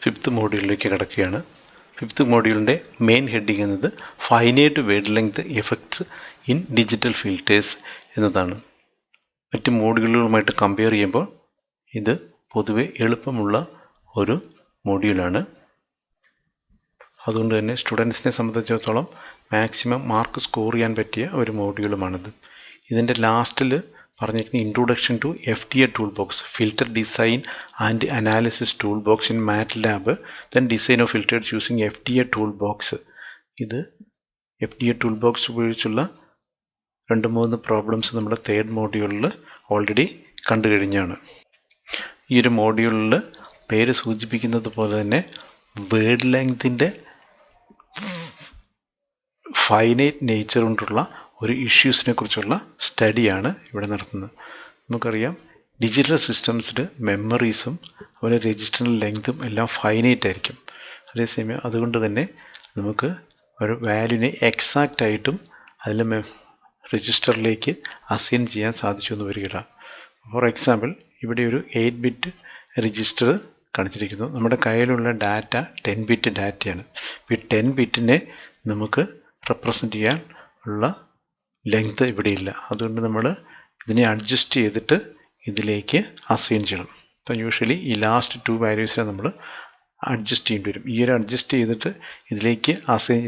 Fifth മോഡ്യൂളിലേക്ക് കിടക്കുകയാണ്. Fifth മോഡ്യൂളിൻ്റെ main heading എന്നത് finite wave length effects in digital filters എന്നതാണ്. മറ്റ് മോഡ്യൂളുകളുമായിട്ട് കമ്പയർ ചെയ്യുമ്പോൾ ഇത് പൊതുവെ എളുപ്പമുള്ള ഒരു മോഡ്യൂളാണ്. അതുകൊണ്ട് തന്നെ സ്റ്റുഡൻസിനെ സംബന്ധിച്ചിടത്തോളം മാക്സിമം മാർക്ക് സ്കോർ ചെയ്യാൻ പറ്റിയ ഒരു മോഡ്യൂളുമാണിത്. ഇതിൻ്റെ ലാസ്റ്റിൽ പറഞ്ഞിരിക്കുന്ന introduction to FTA tool box, filter design and analysis tool box in MATLAB, then design of filters using FTA tool box. ഇത് FTA ടൂൾ ബോക്സ് ഉപയോഗിച്ചുള്ള 2-3 പ്രോബ്ലംസ് നമ്മുടെ തേർഡ് മോഡ്യൂളിൽ ഓൾറെഡി കണ്ടു കഴിഞ്ഞാണ്. ഈ ഒരു മോഡ്യൂളിൽ പേര് സൂചിപ്പിക്കുന്നത് പോലെ തന്നെ വേർഡ് ലെങ്തിൻ്റെ ഫൈനൈറ്റ് നേച്ചർ കൊണ്ടുള്ള ഒരു ഇഷ്യൂസിനെ കുറിച്ചുള്ള സ്റ്റഡിയാണ് ഇവിടെ നടത്തുന്നത്. നമുക്കറിയാം ഡിജിറ്റൽ സിസ്റ്റംസിൽ മെമ്മറീസും അതുപോലെ രജിസ്റ്റർ ലെങ്തും എല്ലാം ഫൈനൈറ്റ് ആയിരിക്കും. അതേസമയം അതുകൊണ്ട് തന്നെ നമുക്ക് ഒരു വാല്യൂവിനെ എക്സാക്റ്റ് ആയിട്ടും അതിൽ രജിസ്റ്ററിലേക്ക് അസൈൻ ചെയ്യാൻ സാധിച്ചു എന്ന് വരികയില്ല. ഫോർ എക്സാമ്പിൾ ഇവിടെ ഒരു 8 ബിറ്റ് രജിസ്റ്റർ കാണിച്ചിരിക്കുന്നു. നമ്മുടെ കയ്യിലുള്ള ഡാറ്റ 10 ബിറ്റ് ഡാറ്റയാണ്. ഈ 10 ബിറ്റിനെ നമുക്ക് റെപ്രസെൻ്റ് ചെയ്യാൻ ഉള്ള ലെങ്ത് ഇവിടെ ഇല്ല. അതുകൊണ്ട് നമ്മൾ ഇതിനെ അഡ്ജസ്റ്റ് ചെയ്തിട്ട് ഇതിലേക്ക് അസൈൻ ചെയ്യണം. അപ്പം യൂഷ്വലി ഈ ലാസ്റ്റ് 2 വാല്യൂസിനെ നമ്മൾ അഡ്ജസ്റ്റ് ചെയ്യേണ്ടി വരും. ഈ ഒരു അഡ്ജസ്റ്റ് ചെയ്തിട്ട് ഇതിലേക്ക്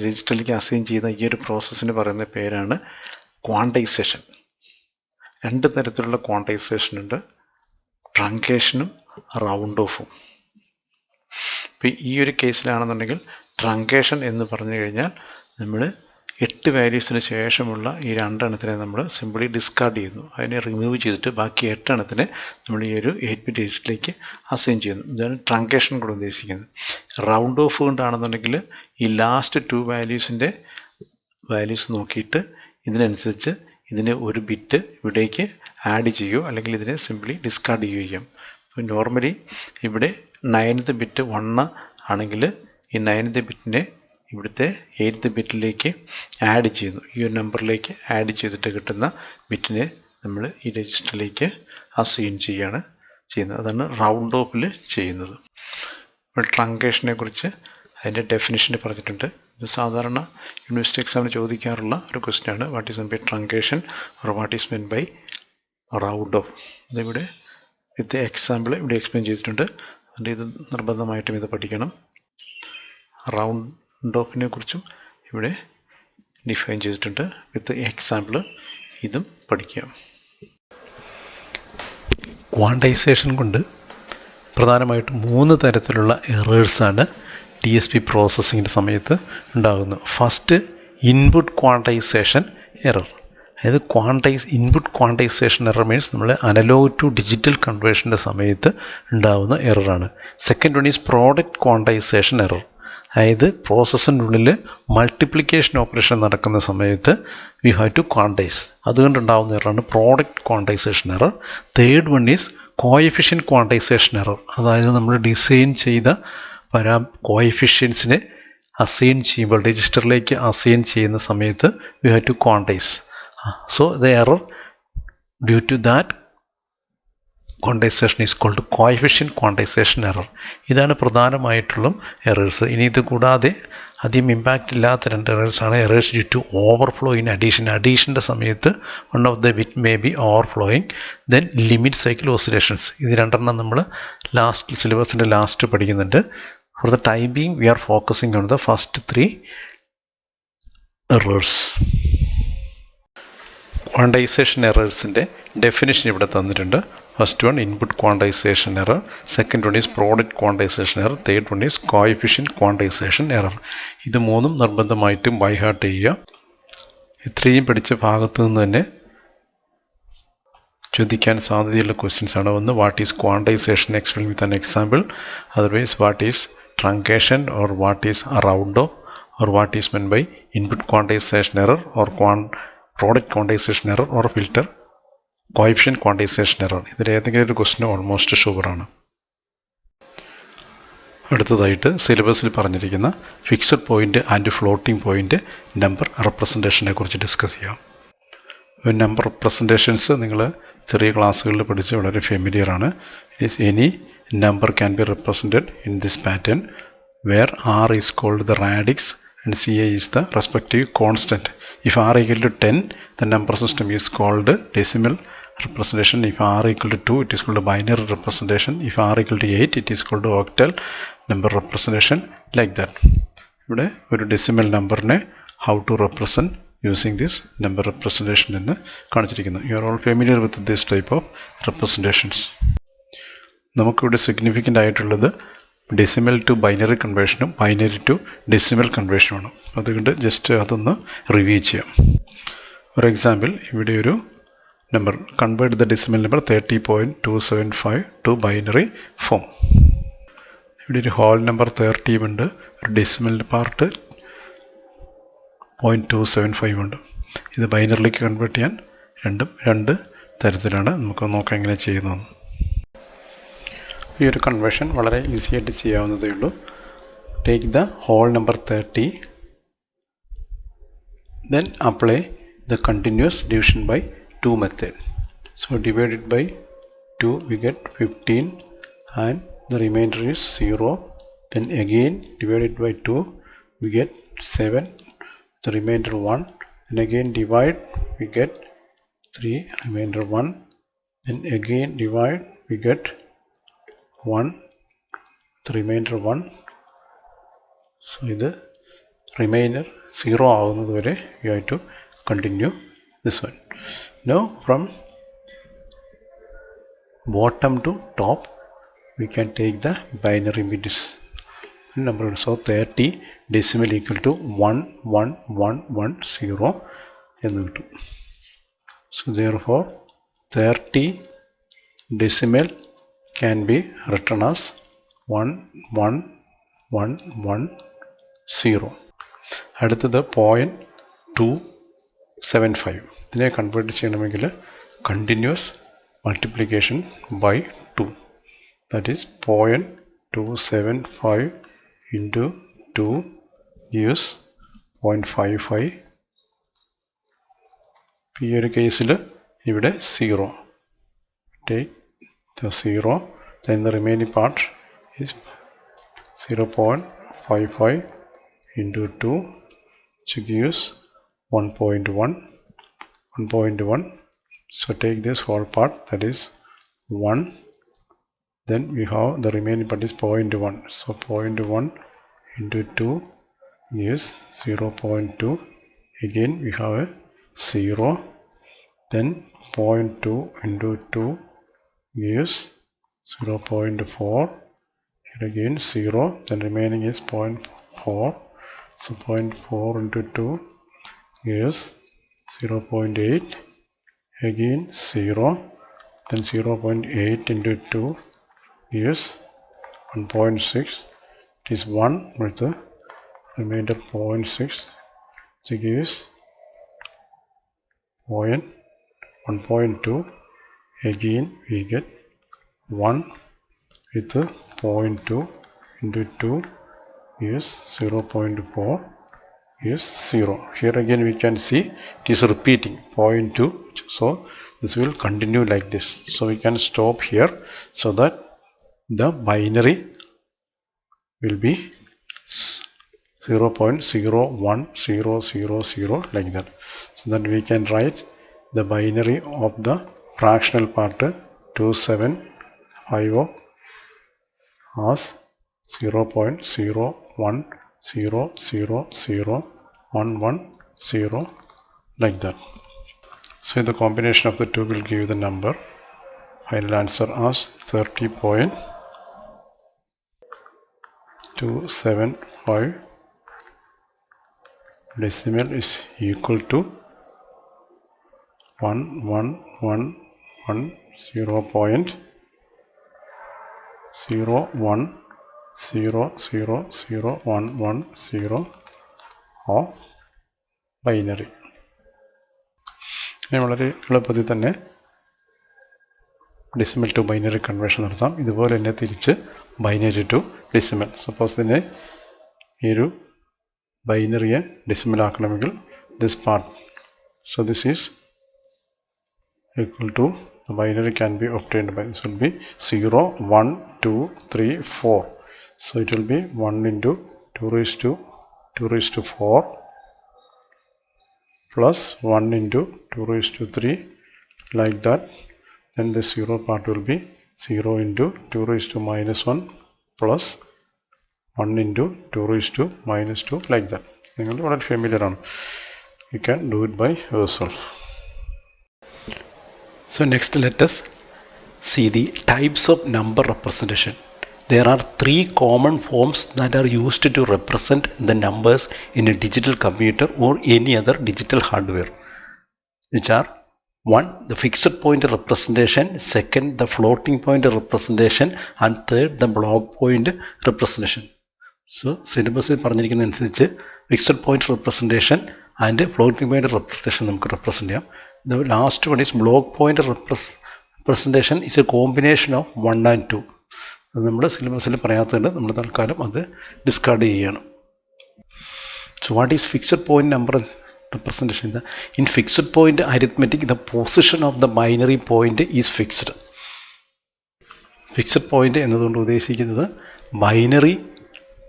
രജിസ്റ്ററിലേക്ക് അസൈൻ ചെയ്യുന്ന ഈ ഒരു പ്രോസസ്സിന് പറയുന്ന പേരാണ് ക്വാണ്ടൈസേഷൻ. 2 തരത്തിലുള്ള ക്വാണ്ടൈസേഷൻ ഉണ്ട്, ട്രങ്കേഷനും റൗണ്ട് ഓഫും. ഇപ്പം ഈ ഒരു കേസിലാണെന്നുണ്ടെങ്കിൽ ട്രങ്കേഷൻ എന്ന് പറഞ്ഞു കഴിഞ്ഞാൽ നമ്മൾ 8 വാല്യൂസിന് ശേഷമുള്ള ഈ 2 എണ്ണത്തിനെ നമ്മൾ സിമ്പിളി ഡിസ്കാർഡ് ചെയ്യുന്നു. അതിനെ റിമൂവ് ചെയ്തിട്ട് ബാക്കി 8 എണ്ണത്തിനെ നമ്മൾ ഈ ഒരു 8 ബിറ്റ് രജിസ്റ്ററിലേക്ക് അസൈൻ ചെയ്യുന്നു. ഇതാണ് ട്രങ്കേഷൻ കൊണ്ട് ഉദ്ദേശിക്കുന്നത്. റൗണ്ട് ഓഫ് കൊണ്ടാണെന്നുണ്ടെങ്കിൽ ഈ ലാസ്റ്റ് 2 വാല്യൂസിൻ്റെ വാല്യൂസ് നോക്കിയിട്ട് ഇതിനനുസരിച്ച് ഇതിനെ ഒരു ബിറ്റ് ഇവിടേക്ക് ആഡ് ചെയ്യുകയോ അല്ലെങ്കിൽ ഇതിനെ സിമ്പിളി ഡിസ്കാർഡ് ചെയ്യുകയോ ചെയ്യാം. അപ്പോൾ നോർമലി ഇവിടെ 9th ബിറ്റ് 1 ആണെങ്കിൽ ഈ 9th ബിറ്റിനെ ഇവിടുത്തെ 8th ബിറ്റിലേക്ക് ആഡ് ചെയ്യുന്നു. ഈ ഒരു നമ്പറിലേക്ക് ആഡ് ചെയ്തിട്ട് കിട്ടുന്ന ബിറ്റിനെ നമ്മൾ ഈ രജിസ്റ്ററിലേക്ക് അസൈൻ ചെയ്യുന്നത്. അതാണ് റൗണ്ട് ഓഫിൽ ചെയ്യുന്നത്. ഇപ്പോൾ ട്രങ്കേഷനെ കുറിച്ച് അതിൻ്റെ ഡെഫിനിഷൻ പറഞ്ഞിട്ടുണ്ട്. ഇത് സാധാരണ യൂണിവേഴ്സിറ്റി എക്സാമിന് ചോദിക്കാറുള്ള ഒരു ക്വസ്റ്റ്യൻ ആണ്. What is men by truncation or what is men by round off. ഇതിവിടെ വിത്ത് എക്സാമ്പിൾ ഇവിടെ എക്സ്പ്ലെയിൻ ചെയ്തിട്ടുണ്ട്. അതുകൊണ്ട് ഇത് നിർബന്ധമായിട്ടും ഇത് പഠിക്കണം. റൗണ്ട് ഓഫിനെ കുറിച്ചും ഇവിടെ ഡിഫൈൻ ചെയ്തിട്ടുണ്ട് വിത്ത് എക്സാമ്പിൾ. ഇതും പഠിക്കുക. ക്വാണ്ടൈസേഷൻ കൊണ്ട് പ്രധാനമായിട്ടും 3 തരത്തിലുള്ള എറേഴ്സാണ് DSP പ്രോസസ്സിങ്ങിൻ്റെ സമയത്ത് ഉണ്ടാകുന്നത്. First, input quantization error. അതായത് ഇൻപുട്ട് ക്വാണ്ടൈസേഷൻ എറർ മീൻസ് നമ്മൾ അനലോഗ് ടു ഡിജിറ്റൽ കൺവേർഷൻ്റെ സമയത്ത് ഉണ്ടാകുന്ന എററാണ്. Second one is product quantization error. അതായത് പ്രോസസ്സിൻ്റെ ഉള്ളിൽ മൾട്ടിപ്ലിക്കേഷൻ ഓപ്പറേഷൻ നടക്കുന്ന സമയത്ത് വി ഹാവ് ടു ക്വാണ്ടൈസ്. അതുകൊണ്ടുണ്ടാകുന്ന എററാണ് product quantization error. Third one is coefficient quantisation error. അതായത് നമ്മൾ ഡിസൈൻ ചെയ്ത കോഎഫിഷ്യൻസിനെ അസൈൻ ചെയ്യുമ്പോൾ രജിസ്റ്ററിലേക്ക് അസൈൻ ചെയ്യുന്ന സമയത്ത് we have to quantise. So the error due to that quantisation is called coefficient quantisation error. ഇതാണ് പ്രധാനമായിട്ടുള്ള എറേഴ്സ്. ഇനി ഇത് കൂടാതെ അധികം ഇമ്പാക്റ്റ് ഇല്ലാത്ത 2 എറേഴ്സാണ് errors due to overflow in addition. അഡീഷൻ്റെ സമയത്ത് one of the bit may be ഓവർഫ്ലോയിങ്. Then limit cycle oscillations. ഇത് 2 നമ്മൾ ലാസ്റ്റ് സിലബസിൻ്റെ ലാസ്റ്റ് പഠിക്കുന്നുണ്ട്. For the time being we are focusing on the first 3 errors. Quantization എറേഴ്സിൻ്റെ ഡെഫിനിഷൻ ഇവിടെ തന്നിട്ടുണ്ട്. First one input quantization error, second one is product quantization error, third one is coefficient quantisation error. ഇത് 3 നിർബന്ധമായിട്ടും by heart ചെയ്യുക. ഇത്രയും പഠിച്ച ഭാഗത്തു നിന്ന് തന്നെ ചോദിക്കാൻ സാധ്യതയുള്ള ക്വസ്റ്റ്യൻസ് ആണ്. ഒന്ന്, what is quantization, explain with an example. Otherwise, what is truncation or what is round off or what is men by input quantization error or product quantization error or filter coefficient quantisation error. ഇതിലേതെങ്കിലും ഒരു question almost ഷുവറാണ്. അടുത്തതായിട്ട് സിലബസിൽ പറഞ്ഞിരിക്കുന്ന fixed point and floating point number റെപ്രസെൻറ്റേഷനെ കുറിച്ച് discuss ചെയ്യാം. Number representations നിങ്ങൾ ചെറിയ ക്ലാസ്സുകളിൽ പഠിച്ച് വളരെ ഫെമിലിയറാണ്. Any number can be represented in this pattern, where r is called the radix and ca is the respective constant. If r equal to 10, the number system is called decimal representation. If r equal to 2, it is called binary representation. If r equal to 8, it is called octal number representation, like that. ഇവിടെ ഒരു decimal നമ്പറിനെ how to represent using this number representation എന്ന് കാണിച്ചിരിക്കുന്നു. You are all familiar with this type of representations. നമുക്കിവിടെ significant ആയിട്ടുള്ളത് decimal to binary കൺവേർഷനും binary to decimal കൺവേർഷനുമാണ്. അതുകൊണ്ട് ജസ്റ്റ് അതൊന്ന് റിവ്യൂ ചെയ്യാം. ഫോർ എക്സാമ്പിൾ, ഇവിടെ ഒരു number convert the decimal number 30.275 to binary form. ഇവിടെ ഒരു ഹോൾ നമ്പർ 30 ഉണ്ട്, ഒരു ഡെസിമൽ പാർട്ട് 0.275 ഉണ്ട്. ഇത് ബൈനറിലേക്ക് കൺവേർട്ട് ചെയ്യാൻ രണ്ടും രണ്ട് തരത്തിലാണ്. നമുക്ക് നോക്കാം എങ്ങനെ ചെയ്യുന്നതെന്ന്. ഈ ഒരു കൺവേർഷൻ വളരെ ഈസി ആയിട്ട് ചെയ്യാവുന്നതേ ഉള്ളൂ. Take the whole number 30, then apply the continuous division by 2 method. So divide it by 2, we get 15 and the remainder is 0. Then again divide it by 2, we get 7, the remainder 1. Then again divide, we get 3, remainder 1. Then again divide, we get 1, the remainder 1. So the remainder 0 ആവുന്നത് വരെ you have to continue this one. Now from bottom to top we can take the binary bits number. So 30 decimal equal to 11110 എന്ന് കിട്ടും. So therefore 30 decimal can be written as 11110. അടുത്തത് 0.275. ഇതിനെ convert ചെയ്യണമെങ്കിൽ continuous multiplication by 2, that is 0.275 into 2 gives 0.55. ഈ ഒരു കേസിൽ ഇവിടെ 0. Take the 0, then the remaining part is 0.55 into 2, which gives 1.1. So take this whole part, that is 1. Then we have the remaining part is 0.1. So 0.1 into 2 gives 0.2. Again we have a 0. Then 0.2 into 2 gives 0.4. Here again 0. Then remaining is 0.4. So 0.4 into 2 gives 0.8. Again 0. Then 0.8 into 2 gives 1.6. It is 1 with the remainder 0.6. So it gives 1.2. Again we get 1 with the 0.2 into 2 gives 0.4 gives 0. Here again we can see it is repeating 0.2. So this will continue like this. So we can stop here so that the binary will be 0.01000 like that. So that we can write the binary of the fractional part 2750 as 0.0100110 like that. So the combination of the two will give you the number. Final answer as 30.275. Decimal is equal to 1110.010001110 of binary. ഇനി വളരെ എളുപ്പത്തിൽ തന്നെ decimal to binary conversion നടത്താം. ഇതുപോലെ തന്നെ തിരിച്ച് binary to decimal. Suppose തന്നെ ഈ ഒരു ബൈനറിയെ ഡെസിമൽ ആക്കണമെങ്കിൽ this part, so this is equal to the binary can be obtained by, this will be 0, 1, 2, 3, 4. So it will be 1 into 2 raised to 4 plus 1 into 2 raised to 3, like that. Then the 0 part will be 0 into 2 raised to minus 1 plus 1 into 2 raised to minus 2, like that. You are familiar on. You can do it by yourself. So next let us see the types of number representation. There are three common forms that are used to represent the numbers in a digital computer or any other digital hardware, which are: 1. The fixed point representation, 2nd. The floating point representation, and 3rd. The block point representation. So syllabus പറഞ്ഞിരിക്കുന്ന അനുസരിച്ച് fixed point representation and floating point representation നമുക്ക് represent ചെയ്യാം. The last one is block point representation is a combination of 1 and 2. അത് നമ്മൾ സിലബസിൽ പറയാത്തതുകൊണ്ട് നമ്മൾ തൽക്കാലം അത് ഡിസ്കാർഡ് ചെയ്യുകയാണ്. So what is fixed point number representation? In fixed point arithmetic, the position of the binary point is fixed. Fixed point എന്നതുകൊണ്ട് ഉദ്ദേശിക്കുന്നത് binary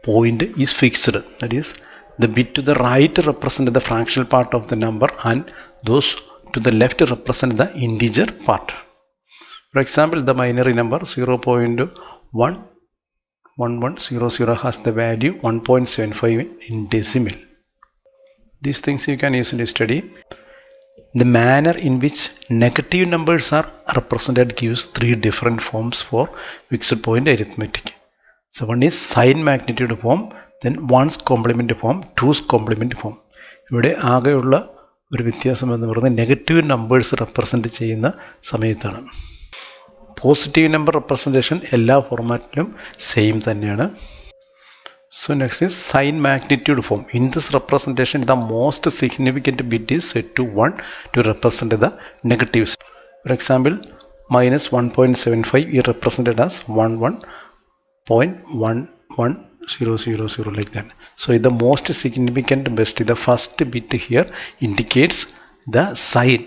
point is fixed. That is, the bit to the right represent the fractional part of the number and those to the left represent the integer part. For example, the binary number 0.1100 has the value 1.75 in decimal. These things you can easily study. The manner in which negative numbers are represented gives three different forms for fixed point arithmetic. So one is sign magnitude form, then ones complement form, twos complement form. ഇവിടെ ആകെയുള്ള ഒരു വ്യത്യാസം എന്ന് പറയുന്നത് negative numbers represent ചെയ്യുന്ന സമയത്താണ്. Positive number representation എല്ലാ ഫോർമാറ്റിലും same തന്നെയാണ്. So next is sign magnitude form. In this representation, the most significant bit is set to 1 to represent the negatives. For example, minus 1.75 is represented as 11.11000, like that. So the most significant best, the first bit here indicates the sign.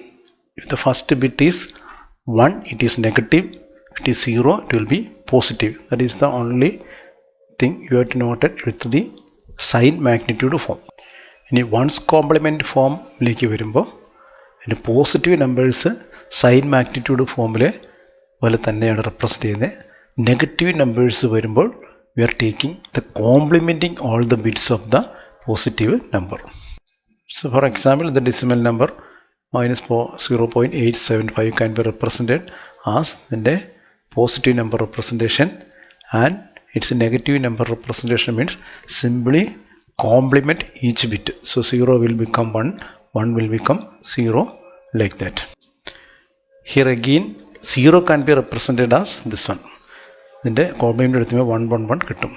If the first bit is 1, it is negative. If it is 0, it will be positive. That is the only thing you have to note it with the sign magnitude form. In ones complement form like വരുമ്പോൾ അതിൻ്റെ positive numbers sign magnitude ഫോമിലെ പോലെ തന്നെയാണ് represent ചെയ്യുന്നത്. Negative numbers വരുമ്പോൾ we are taking the complementing all the bits of the positive number. So for example the decimal number -0.875 can be represented as the positive number representation, and its negative number representation means simply complement each bit. So 0 will become 1, 1 will become 0, like that. Here again 0 can be represented as this one. ഇതിൻ്റെ compliment എടുത്തുമ്പോൾ 111 കിട്ടും.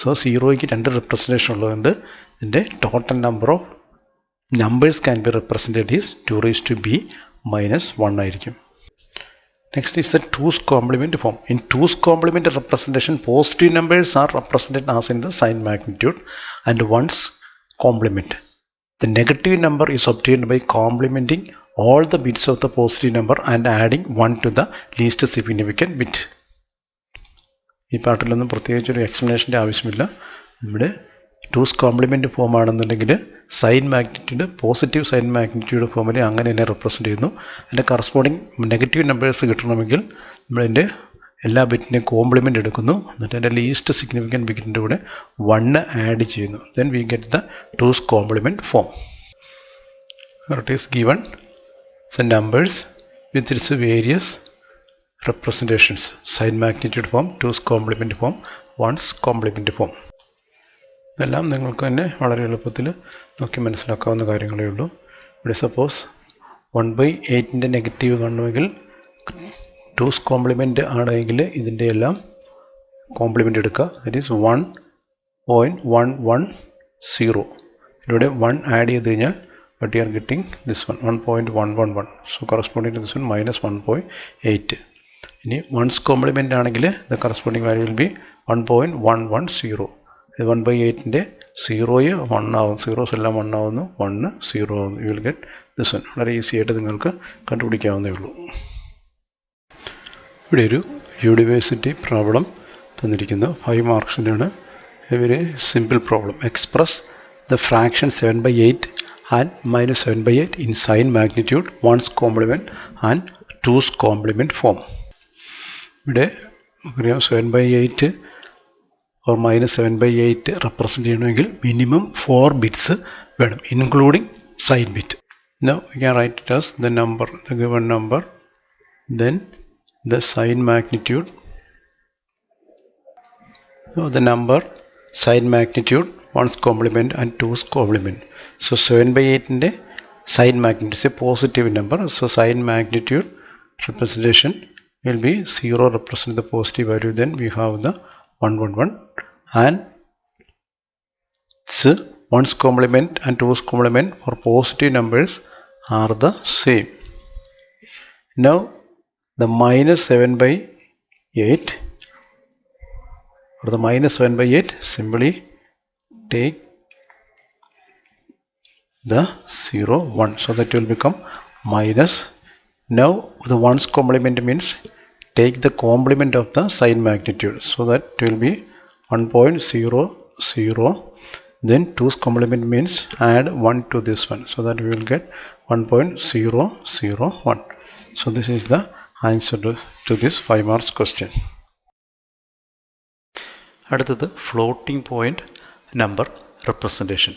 So 0ക്ക് രണ്ട് representation ഉള്ളതുകൊണ്ട് ഇതിൻ്റെ total number of numbers can be represented is 2 raised to b minus 1 ആയിരിക്കും. Next is the 2's complement form. In 2's complement representation, positive numbers are represented as in the sign magnitude and 1's complement. The negative number is obtained by complementing all the bits of the positive number and adding 1 to the least significant bit. ഈ പാർട്ടിലൊന്നും പ്രത്യേകിച്ച് ഒരു എക്സ്പ്ലനേഷൻ്റെ ആവശ്യമില്ല. ഇവിടെ 2's complement form ആണെന്നുണ്ടെങ്കിൽ sign magnitude positive sign magnitude ഫോമിൽ അങ്ങനെ തന്നെ represent ചെയ്യുന്നു. അതിൻ്റെ കറസ്പോണ്ടിങ് നെഗറ്റീവ് നമ്പേഴ്സ് കിട്ടണമെങ്കിൽ നമ്മളതിൻ്റെ എല്ലാ ബിറ്റിൻ്റെയും കോംപ്ലിമെൻ്റ് എടുക്കുന്നു, എന്നിട്ട് അതിൻ്റെ ലീസ്റ്റ് സിഗ്നിഫിക്കൻറ്റ് ബിറ്റിൻ്റെ കൂടെ 1 ആഡ് ചെയ്യുന്നു. Then we get the 2's complement form. It is given the numbers with its various representations: sign magnitude form, 2's complement form, 1's complement form. ഇതെല്ലാം നിങ്ങൾക്ക് തന്നെ വളരെ എളുപ്പത്തിൽ നോക്കി മനസ്സിലാക്കാവുന്ന കാര്യങ്ങളേ ഉള്ളൂ. ഇവിടെ സപ്പോസ് 1/8 നെഗറ്റീവ് കാണണമെങ്കിൽ 2's complement ആണെങ്കിൽ ഇതിൻ്റെ എല്ലാം കോംപ്ലിമെൻ്റ് എടുക്കുക. That is 1.110. ഇതിലൂടെ 1 ആഡ് ചെയ്ത് കഴിഞ്ഞാൽ but you are getting this one 1.111. So corresponding to this one -1.8. ഇനി 1's complement ആണെങ്കിൽ the corresponding value will be 1.110. 1/8 0 1 ആവും, സീറോസ് എല്ലാം 1 ആവുന്നു, 1 0 ആവുന്നു. You will get this one. വളരെ ഈസി ആയിട്ട് നിങ്ങൾക്ക് കണ്ടുപിടിക്കാവുന്നേ ഉള്ളൂ. ഇവിടെ ഒരു യൂണിവേഴ്സിറ്റി പ്രോബ്ലം തന്നിരിക്കുന്നു. 5 മാർക്സിനാണ്. A very simple problem. Express the fraction 7/8 and minus 7/8 in sign magnitude 1's complement and 2's complement form. ഇവിടെ 7/8 or minus 7/8 represent ചെയ്യണമെങ്കിൽ minimum 4 bits വേണം, including sign bit. Now we can write it as the number, the given number, then the sign magnitude, the number, sign magnitude, 1's complement and 2's complement. So 7/8 in the sign magnitude is a positive number. So sign magnitude representation will be 0 represent the positive value. Then we have the 111 and so 1's complement and 2's complement for positive numbers are the same. Now the minus 7/8 or the minus 7/8, simply take the 0 1, so that will become minus. Now the 1's complement means take the complement of the sign magnitude, so that will be 1.00. Then 2's complement means add 1 to this one, so that we will get 1.001. So this is the answer to this 5 marks question. അടുത്തത് floating point number representation.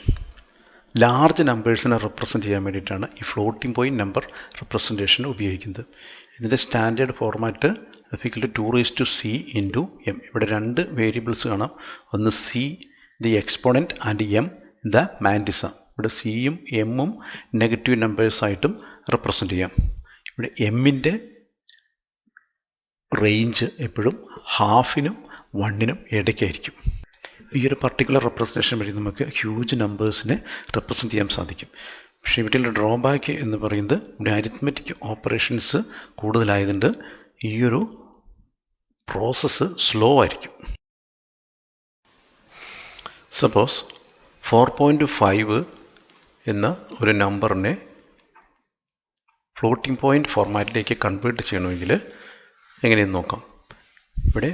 Large നമ്പേഴ്സിനെ represent ചെയ്യാൻ വേണ്ടിയിട്ടാണ് ഈ floating point number representation ഉപയോഗിക്കുന്നത്. ഇതിൻ്റെ standard format (2c × m). ഇവിടെ രണ്ട് variables കാണാം. ഒന്ന് c the exponent and m the mantissa. ഇവിടെ സിയും എമ്മും നെഗറ്റീവ് നമ്പേഴ്സായിട്ടും റെപ്രസെൻറ്റ് ചെയ്യാം. ഇവിടെ എമ്മിൻ്റെ റേഞ്ച് എപ്പോഴും ഹാഫിനും 1നും ഇടയ്ക്കായിരിക്കും. ഈ ഒരു പർട്ടിക്കുലർ റെപ്രസെൻറ്റേഷൻ വഴി നമുക്ക് ഹ്യൂജ് നമ്പേഴ്സിനെ റെപ്രസെൻറ്റ് ചെയ്യാൻ സാധിക്കും. പക്ഷേ ഇവിടെയുള്ള ഡ്രോബാക്ക് എന്ന് പറയുന്നത് ഇവിടെ അരിത്മെറ്റിക് ഓപ്പറേഷൻസ് കൂടുതലായതുകൊണ്ട് ഈ ഒരു പ്രോസസ്സ് സ്ലോ ആയിരിക്കും. സപ്പോസ് 4.5 എന്ന ഒരു നമ്പറിനെ ഫ്ലോട്ടിംഗ് പോയിന്റ് ഫോർമാറ്റിലേക്ക് കൺവേർട്ട് ചെയ്യണമെങ്കിൽ എങ്ങനെയെന്ന് നോക്കാം. ഇവിടെ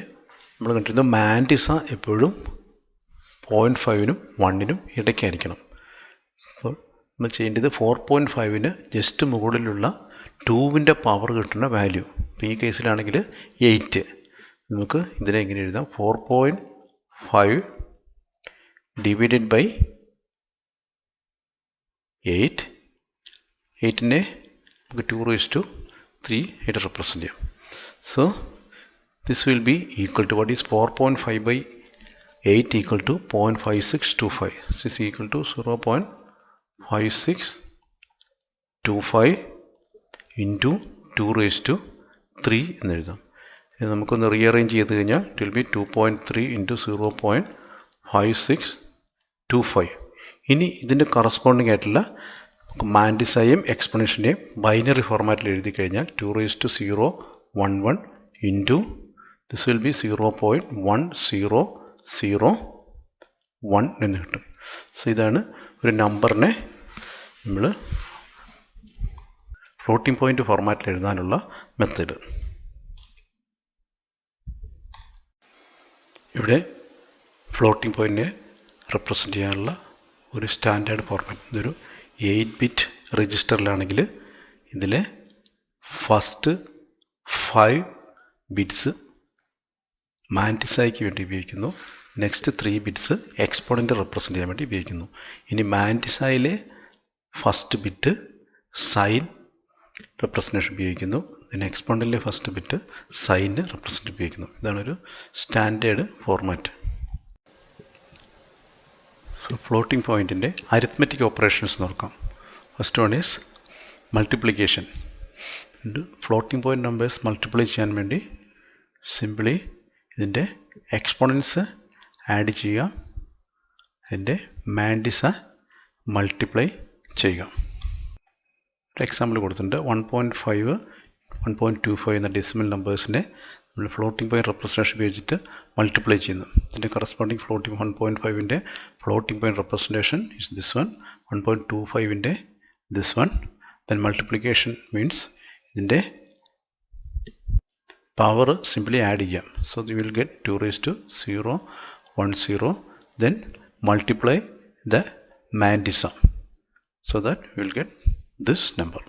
നമ്മൾ കണ്ടിരുന്നത് മാൻറ്റിസ എപ്പോഴും 0.5നും 1നും ഇടയ്ക്കായിരിക്കണം. അപ്പോൾ നമ്മൾ ചെയ്യേണ്ടത് 4.5ന് ജസ്റ്റ് മുകളിലുള്ള 2ൻ്റെ പവർ കിട്ടുന്ന വാല്യൂ. ഇപ്പോൾ ഈ കേസിലാണെങ്കിൽ 8. നമുക്ക് ഇതിനെ എങ്ങനെ എഴുതാം? 4.5 ഡിവൈഡഡ് ബൈ 8. 8നെ നമുക്ക് 2⁻³ ആയിട്ട് റെപ്രസെൻറ്റ് ചെയ്യാം. So this will be equal to what is 4.5 by 8 equal to 0.5625. This is equal to 0.5625 into 2⁻³ എന്ന് എഴുതാം. ഇത് നമുക്കൊന്ന് റീഅറേഞ്ച് ചെയ്ത് കഴിഞ്ഞാൽ it will be 2.3 into 0.5625. ഇനി ഇതിൻ്റെ കറസ്പോണ്ടിങ് ആയിട്ടുള്ള മാൻറ്റിസയും എക്സ്പൊണൻഷ്യൻ്റെയും ബൈനറി ഫോർമാറ്റിൽ എഴുതി കഴിഞ്ഞാൽ 2⁻011 into this will be 0.1001 എന്ന് കിട്ടും. സോ ഇതാണ് ഒരു നമ്പറിനെ നമ്മൾ ഫ്ലോട്ടിംഗ് പോയിന്റ് ഫോർമാറ്റിൽ എഴുതാനുള്ള മെത്തേഡ്. ഇവിടെ ഫ്ലോട്ടിംഗ് പോയിന്റിനെ റെപ്രസെൻറ്റ് ചെയ്യാനുള്ള ഒരു സ്റ്റാൻഡേർഡ് ഫോർമാറ്റ്. ഇതൊരു 8-ബിറ്റ് രജിസ്റ്ററിലാണെങ്കിൽ ഇതിലെ ഫസ്റ്റ് 5 ബിറ്റ്സ് മാൻറ്റിസയ്ക്ക് വേണ്ടി ഉപയോഗിക്കുന്നു. നെക്സ്റ്റ് 3 ബിറ്റ്സ് എക്സ്പോണൻ്റ് റെപ്രസെൻറ്റ് ചെയ്യാൻ വേണ്ടി ഉപയോഗിക്കുന്നു. ഇനി മാൻറ്റിസയിലെ ഫസ്റ്റ് ബിറ്റ് സൈൻ റെപ്രസെൻറ്റേഷൻ ഉപയോഗിക്കുന്നു. പിന്നെ എക്സ്പോണൻ്റിലെ ഫസ്റ്റ് ബിറ്റ് സൈന് റെപ്രസെൻറ്റ് ഉപയോഗിക്കുന്നു. ഇതാണൊരു സ്റ്റാൻഡേർഡ് ഫോർമാറ്റ്. സോ ഫ്ലോട്ടിംഗ് പോയിൻറ്റിൻ്റെ അരിത്മെറ്റിക് ഓപ്പറേഷൻസ് നോക്കാം. First one is multiplication. Floating point numbers multiply ചെയ്യാൻ വേണ്ടി സിംപിളി ഇതിൻ്റെ എക്സ്പോണൻസ് ആഡ് ചെയ്യുക, അതിൻ്റെ മാൻറ്റിസ മൾട്ടിപ്ലൈ ചെയ്യുക. എക്സാമ്പിൾ കൊടുത്തിട്ടുണ്ട്. 1.5 1.25 എന്ന ഡെസിമൽ നമ്പേഴ്സിനെ നമ്മൾ ഫ്ലോട്ടിംഗ് പോയിന്റ് റെപ്രസെൻറ്റേഷൻ ഉപയോഗിച്ചിട്ട് മൾട്ടിപ്ലൈ ചെയ്യുന്നു. ഇതിൻ്റെ കറസ്പോണ്ടിങ് ഫ്ലോട്ടിംഗ് 1.5ൻ്റെ floating point representation is this one. 1.25ൻ്റെ this one. Then multiplication means ഇതിൻ്റെ power simply add ചെയ്യാം. So you will get 2 raised to 0 1 0, then multiply the mantissa, so that you will get this number.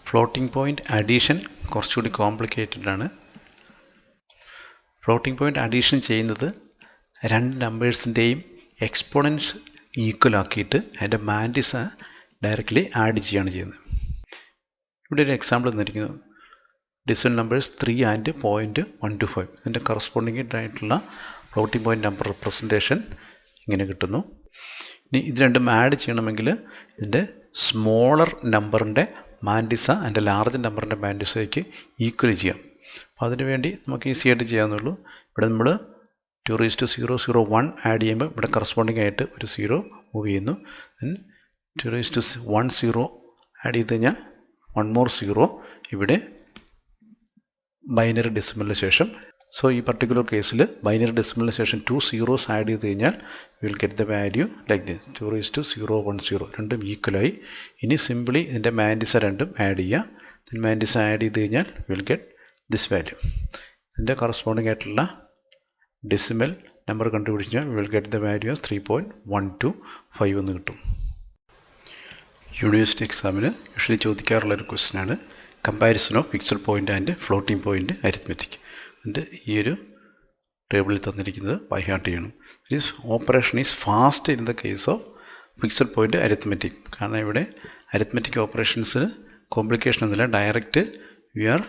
Floating point addition കുറച്ചുകൂടി complicated ആണ്. Floating point addition ചെയ്യുന്നത് രണ്ട് നമ്പേഴ്സിൻ്റെയും exponents equal ആക്കിയിട്ട് അതിൻ്റെ മാൻറ്റിസ directly add ചെയ്യുകയാണ് ചെയ്യുന്നത്. ഇവിടെ ഒരു എക്സാമ്പിൾ തന്നിരിക്കുന്നത് ഡിസിഷൻ നമ്പേഴ്സ് 3 ആൻഡ് 0.125. ഇതിൻ്റെ കറസ്പോണ്ടിങ് ആയിട്ടുള്ള ഫ്ലോട്ടിംഗ് പോയിന്റ് നമ്പർ റെപ്രസെൻറ്റേഷൻ ഇങ്ങനെ കിട്ടുന്നു. ഇനി ഇത് രണ്ടും ആഡ് ചെയ്യണമെങ്കിൽ ഇതിൻ്റെ സ്മോളർ നമ്പറിൻ്റെ മാൻറ്റിസ അതിൻ്റെ ലാർജ് നമ്പറിൻ്റെ മാൻറ്റിസയ്ക്ക് ഈക്വൽ ചെയ്യാം. അപ്പോൾ അതിനുവേണ്ടി നമുക്ക് ഈസി ആയിട്ട് ചെയ്യാവുന്നുള്ളൂ. ഇവിടെ നമ്മൾ 2 raised to 0 0 1 ആഡ് ചെയ്യുമ്പോൾ ഇവിടെ കറസ്പോണ്ടിങ് ആയിട്ട് ഒരു 0 മൂവ് ചെയ്യുന്നു. ദെൻ 2 raised to 1 0 ആഡ് ചെയ്ത് കഴിഞ്ഞാൽ 1 more 0 ഇവിടെ ബൈനറി ഡെസിമലിന് ശേഷം. സോ ഈ പർട്ടിക്കുലർ കേസിൽ ബൈനറി ഡെസിമലിന് ശേഷം 2 zeros ആഡ് ചെയ്ത് കഴിഞ്ഞാൽ will get the value like this 2 raised to 0 1 0 രണ്ടും ഈക്വലായി. ഇനി സിംപിളി ഇതിൻ്റെ മാൻറ്റിസ രണ്ടും ആഡ് ചെയ്യുക. ദെൻ മാൻറ്റിസ ആഡ് ചെയ്ത് കഴിഞ്ഞാൽ വിൽ ഗെറ്റ് ദിസ് വാല്യൂ. ഇതിൻ്റെ കറസ്പോണ്ടിങ് ആയിട്ടുള്ള ഡെസിമൽ നമ്പർ കണ്ടുപിടിച്ചാൽ will get the value of 3.125 എന്ന് കിട്ടും. യൂണിവേഴ്സിറ്റി എക്സാമിന് യൂഷ്വലി ചോദിക്കാറുള്ളൊരു ക്വസ്റ്റ്യനാണ് comparison of fixed point and floating point arithmetic. അതിൻ്റെ ഈ ഒരു ടേബിളിൽ തന്നിരിക്കുന്നത് ബൈ ഹാർട്ട് ചെയ്യണം. This operation is fast in the case of fixed point arithmetic. കാരണം ഇവിടെ അരിത്മെറ്റിക് ഓപ്പറേഷൻസിന് കോംപ്ലിക്കേഷൻ ഒന്നുമില്ല, direct we are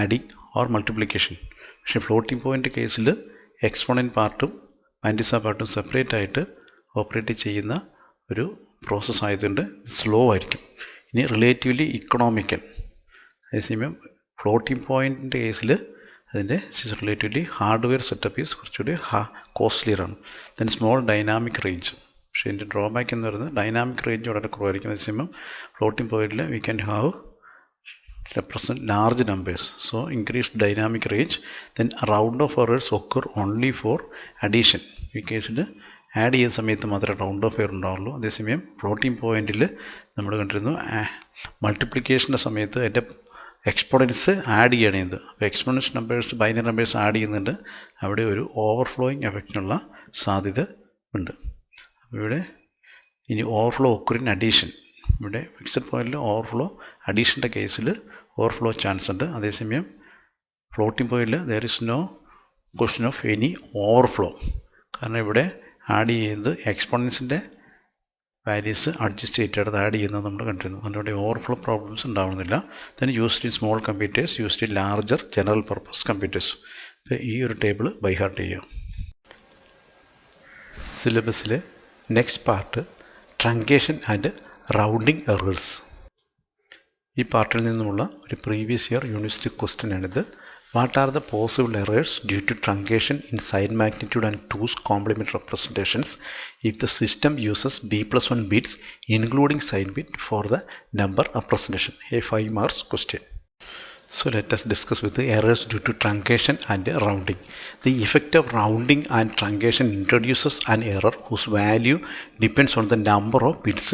adding or multiplication. പക്ഷേ ഫ്ലോട്ടിംഗ് പോയിൻ്റ് കേസിൽ എക്സ്പോണൻറ്റ് പാർട്ടും മാൻറ്റിസ പാർട്ടും സെപ്പറേറ്റ് ആയിട്ട് ഓപ്പറേറ്റ് ചെയ്യുന്ന ഒരു പ്രോസസ്സ് ആയതുകൊണ്ട് സ്ലോ ആയിരിക്കും. ഇനി റിലേറ്റീവ്ലി ഇക്കണോമിക്കൽ. അതേസമയം ഫ്ലോട്ടിംഗ് പോയിൻറ്റിൻ്റെ കേസിൽ അതിൻ്റെ റിലേറ്റീവ്ലി ഹാർഡ്വെയർ സെറ്റപ്പ് ഈസ് കുറച്ചുകൂടി കോസ്റ്റ്ലിയർ ആണ്. Then small dynamic range. പക്ഷേ ഇതിൻ്റെ ഡ്രോബാക്ക് എന്ന് പറയുന്നത് ഡൈനാമിക് റേഞ്ച് വളരെ കുറവായിരിക്കും. അതേസമയം ഫ്ലോട്ടിംഗ് പോയിൻറ്റിൽ we can have represent large numbers, so increased dynamic range. Then round of errors occur only for addition. ഈ കേസിൽ ആഡ് ചെയ്യുന്ന സമയത്ത് മാത്രമേ റൗണ്ട് ഓഫ് എയർ ഉണ്ടാവുള്ളൂ. അതേസമയം ഫ്ലോട്ടിംഗ് പോയിന്റിൽ നമ്മൾ കണ്ടിരുന്നു മൾട്ടിപ്ലിക്കേഷൻ്റെ സമയത്ത് അതിൻ്റെ എക്സ്പോണൻസ് ആഡ് ചെയ്യണം ചെയ്യുന്നത്. അപ്പോൾ exponents numbers binary numbers add ചെയ്യുന്നുണ്ട്, അവിടെ ഒരു ഓവർഫ്ലോയിങ് എഫക്റ്റിനുള്ള സാധ്യത ഉണ്ട്. അപ്പോൾ ഇവിടെ ഇനി ഓവർഫ്ലോ ഒക്കർ ഇൻ അഡീഷൻ. ഇവിടെ ഫിക്സഡ് പോയിന്റിൽ ഓവർഫ്ലോ അഡീഷൻ്റെ കേസിൽ ഓവർഫ്ലോ ചാൻസ് ഉണ്ട്. അതേസമയം ഫ്ലോട്ടിംഗ് പോയിന്റിൽ there is no question of any overflow. കാരണം ഇവിടെ ആഡ് ചെയ്യുന്നത് എക്സ്പോണൻസിൻ്റെ വാല്യൂസ് അഡ്ജസ്റ്റ് ചെയ്തിട്ട് ആഡ് ചെയ്യുന്നത് നമ്മൾ കണ്ടിരുന്നു. അതിൻ്റെ ഓവർഫ്ലോ പ്രോബ്ലംസ് ഉണ്ടാവുന്നില്ല. then used in small computers, used in larger general purpose computers. ഈ ഒരു ടേബിൾ ബൈ ഹാർട്ട് ചെയ്യുക. സിലബസിലെ next part truncation and rounding errors. ഈ പാർട്ടിൽ നിന്നുമുള്ള ഒരു പ്രീവിയസ് ഇയർ യൂണിവേഴ്സിറ്റി ക്വസ്റ്റ്യൻ ആണിത്. What are the possible errors due to truncation in sign magnitude and two's complement representations if the system uses b+1 bits including sign bit for the number representation? A 5 marks question. So let us discuss with the errors due to truncation and rounding. The effect of rounding and truncation introduces an error whose value depends on the number of bits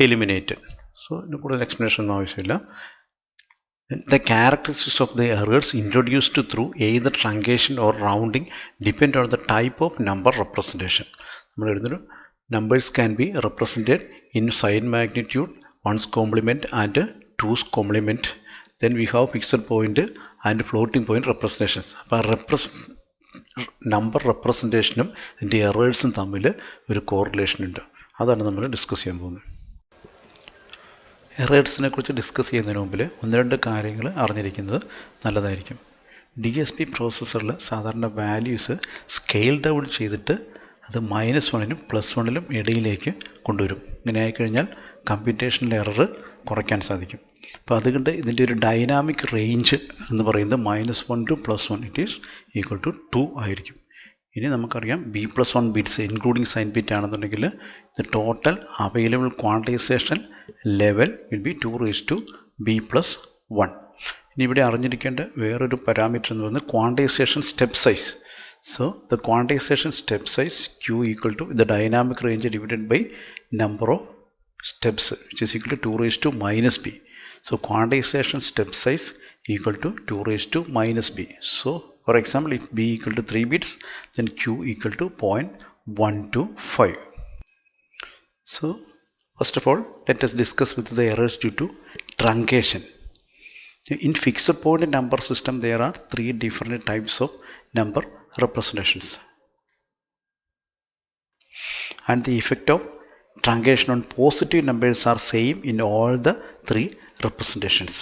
eliminated. So ഇതിന് കൂടുതൽ explanation ഒന്നും ആവശ്യമില്ല. The characteristics of the errors introduced through either truncation or rounding depend on the type of number representation. നമ്മൾ എഴുതുന്ന numbers can be represented in sign magnitude, 1's complement and 2's complement. Then we have fixed point and floating point representations. അപ്പോൾ number റെപ്രസെൻറ്റേഷനും ഇതിൻ്റെ എറേഴ്സും തമ്മിൽ ഒരു correlation ഉണ്ട്. അതാണ് നമ്മൾ discuss ചെയ്യാൻ പോകുന്നത്. എറേഴ്സിനെ കുറിച്ച് ഡിസ്കസ് ചെയ്യുന്നതിന് മുമ്പിൽ ഒന്ന് രണ്ട് കാര്യങ്ങൾ അറിഞ്ഞിരിക്കുന്നത് നല്ലതായിരിക്കും. DSP പ്രോസസ്സറിൽ സാധാരണ വാല്യൂസ് സ്കെയിൽ ഡൗൺ ചെയ്തിട്ട് അത് -1നും +1നും ഇടയിലേക്ക് കൊണ്ടുവരും. ഇങ്ങനെ ആയിക്കഴിഞ്ഞാൽ കമ്പ്യൂട്ടേഷണൽ എറർ കുറയ്ക്കാൻ സാധിക്കും. അപ്പോൾ അതുകൊണ്ട് ഇതിൻ്റെ ഒരു ഡൈനാമിക് റേഞ്ച് എന്ന് പറയുന്നത് -1 to +1 it is equal to 2 ആയിരിക്കും. ഇനി നമുക്കറിയാം b+1 bits including sign bit ആണെന്നുണ്ടെങ്കിൽ the total available quantisation level will be 2 raised to b+1. ഇനി ഇവിടെ അറിഞ്ഞിരിക്കേണ്ട വേറൊരു പാരാമീറ്റർ എന്ന് പറയുന്നത് quantisation step size. So the quantisation step size q equal to the dynamic range divided by number of steps, which is equal to 2 raised to -b. So quantization step size equal to 2 raised to minus b. So for example, if b equal to 3 bits, then q equal to 0.125. So first of all, let us discuss with the errors due to truncation. In fixed point number system, there are 3 different types of number representations, and the effect of truncation on positive numbers are same in all the 3 representations.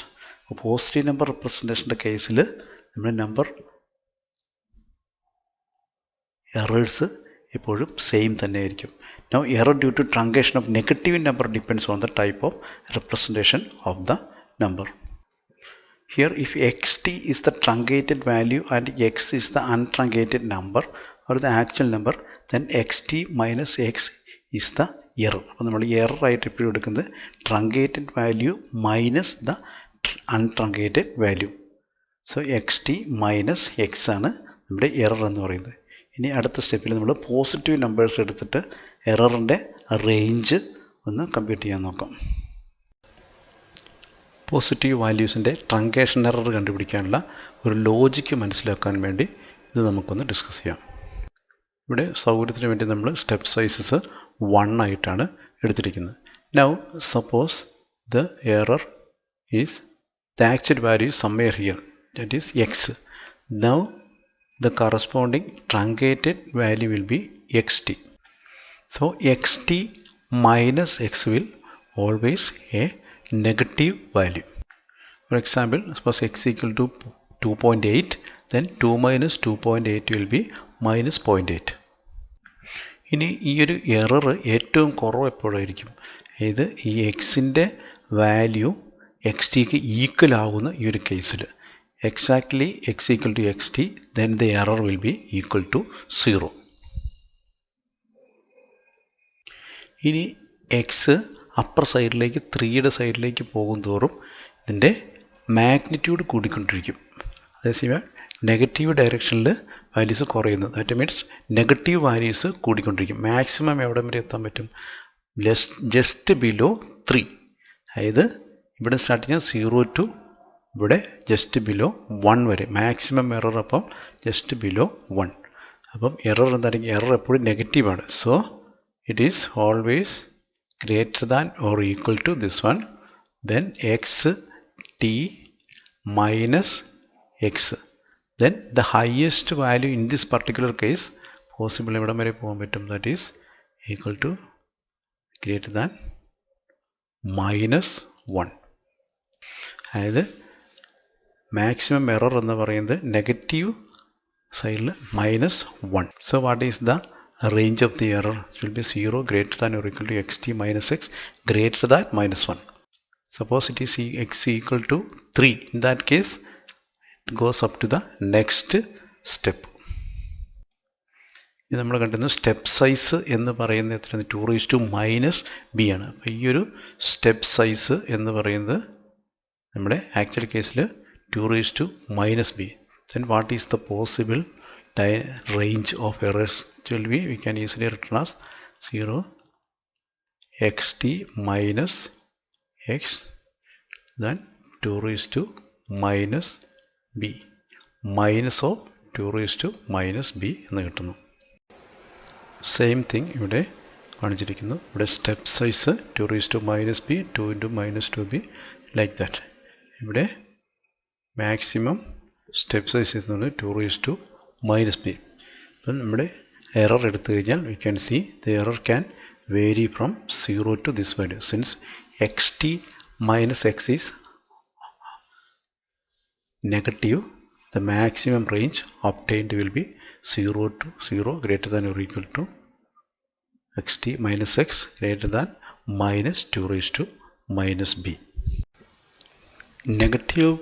Positive number representation case number errors eപ്പോഴും same തന്നെ ആയിരിക്കും. Now error due to truncation of negative number depends on the type of representation of the number. Here if xt is the truncated value and x is the untruncated number or the actual number, then xt minus x is the error. അപ്പോൾ നമ്മൾ error ആയിട്ട് എപ്പോഴും എടുക്കുന്നത് truncated value minus the untruncated value. So xt minus x ആണ് നമ്മുടെ error എന്ന് പറയുന്നത്. ഇനി അടുത്ത സ്റ്റെപ്പിൽ നമ്മൾ പോസിറ്റീവ് നമ്പേഴ്സ് എടുത്തിട്ട് എററിൻ്റെ റേഞ്ച് ഒന്ന് കമ്പ്യൂട്ട് ചെയ്യാൻ നോക്കാം. പോസിറ്റീവ് വാല്യൂസിൻ്റെ ട്രങ്കേഷൻ എറർ കണ്ടുപിടിക്കാനുള്ള ഒരു ലോജിക്ക് മനസ്സിലാക്കാൻ വേണ്ടി ഇത് നമുക്കൊന്ന് ഡിസ്കസ് ചെയ്യാം. ഇവിടെ സൗകര്യത്തിന് വേണ്ടി നമ്മൾ സ്റ്റെപ്പ് സൈസസ് 1 ആയിട്ടാണ് എടുത്തിരിക്കുന്നത്. Now suppose the error is the actual value somewhere here, that is X. Now the corresponding truncated value will be xt. So xt minus x will always a negative value. For example, suppose x equal to 2.8, then 2 minus 2.8 will be minus 0.8. ഇനി ഈ ഒരു error ഏറ്റവും കുറവ് എപ്പോഴായിരിക്കും? അതായത് ഈ എക്സിൻ്റെ value X tick equal ആവുന്ന ഈ ഒരു കേസിൽ exactly x equal to xt, then the error will be equal to 0. ഇനി എക്സ് അപ്പർ സൈഡിലേക്ക് 3യുടെ സൈഡിലേക്ക് പോകും തോറും ഇതിൻ്റെ മാഗ്നിറ്റ്യൂഡ് കൂടിക്കൊണ്ടിരിക്കും. അതേസമയം നെഗറ്റീവ് ഡയറക്ഷനിൽ വാല്യൂസ് കുറയുന്നു. ദാറ്റ് മീൻസ് നെഗറ്റീവ് വാല്യൂസ് കൂടിക്കൊണ്ടിരിക്കും. മാക്സിമം എവിടെ വരെ എത്താൻ പറ്റും? Just below 3. അതായത് ഇവിടെ സ്റ്റാർട്ട് ചെയ്യാൻ 0 to ഇവിടെ ജസ്റ്റ് ബിലോ 1 വരെ മാക്സിമം എറർ. അപ്പം ജസ്റ്റ് ബിലോ 1. അപ്പം എറർ എന്തായിരിക്കും? എറർ എപ്പോഴും നെഗറ്റീവാണ്. So it is always greater than or equal to this one. Then x t minus x. Then the highest value in this particular case possible എവിടം വരെ പോകാൻ പറ്റും? That is equal to greater than -1. അതായത് maximum error എന്ന് പറയുന്നത് negative സൈഡിൽ -1. So what is the range of the error? It will be 0 greater than or equal to xt minus x greater than -1. Suppose it is x equal to 3. In that case, it goes up to the next step. ഇത് നമ്മൾ കണ്ടിരുന്നു step size എന്ന് പറയുന്നത് എത്രയാണ്? 2 raised to minus b ആണ്. അപ്പോൾ ഈ ഒരു സ്റ്റെപ്പ് സൈസ് എന്ന് പറയുന്നത് നമ്മുടെ ആക്ച്വൽ കേസിൽ 2 raised to minus b. Then what is the possible range of errors? It will be, we can easily written as 0 xt minus x, then 2 raised to minus b, minus of 2 raised to minus b എന്ന് കിട്ടുന്നു. Same thing ഇവിടെ കാണിച്ചിരിക്കുന്നു. ഇവിടെ step size 2 raised to minus b, 2 into minus 2b, like that. ഇവിടെ maximum step size എന്നുള്ളത് 2 raised to minus b. അപ്പം നമ്മുടെ error എടുത്തു കഴിഞ്ഞാൽ we can see the error can vary from 0 to this value. Since xt minus x is negative, the maximum range obtained will be 0 to 0 greater than or equal to xt minus x greater than -2 raised to minus b. Negative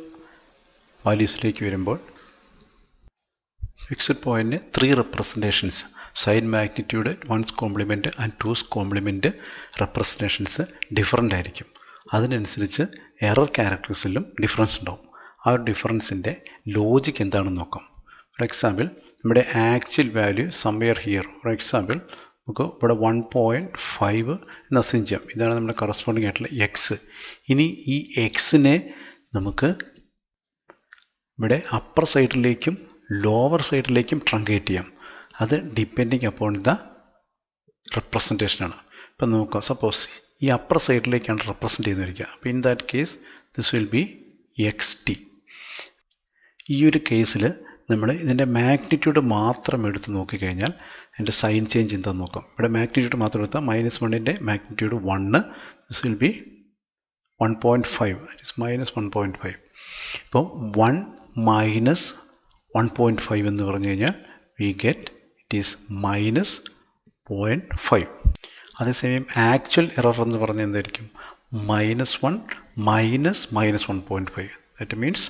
വാല്യൂസിലേക്ക് വരുമ്പോൾ fixed പോയിന്റിന് 3 representations, sign magnitude, 1's complement and 2's complement representations different ആയിരിക്കും. അതിനനുസരിച്ച് error ക്യാരക്ടേഴ്സിലും difference ഉണ്ടാവും. ആ ഒരു ഡിഫറൻസിൻ്റെ logic എന്താണെന്ന് നോക്കാം. ഫോർ എക്സാമ്പിൾ നമ്മുടെ actual value somewhere here. For example നമുക്ക് ഇവിടെ 1.5 എന്ന് അസ്യൂം ചെയ്യാം. ഇതാണ് നമ്മുടെ കറസ്പോണ്ടിങ് ആയിട്ടുള്ള എക്സ്. ഇനി ഈ എക്സിനെ നമുക്ക് ഇവിടെ അപ്പർ സൈഡിലേക്കും ലോവർ സൈഡിലേക്കും ട്രങ്കേറ്റ് ചെയ്യാം. അത് ഡിപ്പെൻഡിങ് അപ്പോൺ ദ റെപ്രസെൻറ്റേഷനാണ്. ഇപ്പം നോക്കാം, സപ്പോസ് ഈ അപ്പർ സൈഡിലേക്കാണ് റെപ്രസെൻറ്റ് ചെയ്യുന്നിരിക്കുക. അപ്പോൾ in that case this will B X T. ഈ ഒരു കേസിൽ നമ്മൾ ഇതിൻ്റെ മാഗ്നിറ്റ്യൂഡ് മാത്രം എടുത്ത് നോക്കിക്കഴിഞ്ഞാൽ അതിൻ്റെ സൈൻ ചേഞ്ച് എന്താണെന്ന് നോക്കാം. ഇവിടെ മാഗ്നിറ്റ്യൂഡ് മാത്രം എടുത്താൽ -1ൻ്റെ magnitude 1, this will be 1.5, it is -1.5. ഇപ്പോൾ 1 മൈനസ് 1.5 എന്ന് പറഞ്ഞു കഴിഞ്ഞാൽ വി ഗെറ്റ് ഇറ്റ് ഈസ് -0.5. അതേസമയം ആക്ച്വൽ എറർ എന്ന് പറഞ്ഞാൽ എന്തായിരിക്കും? -1 minus -1.5, that means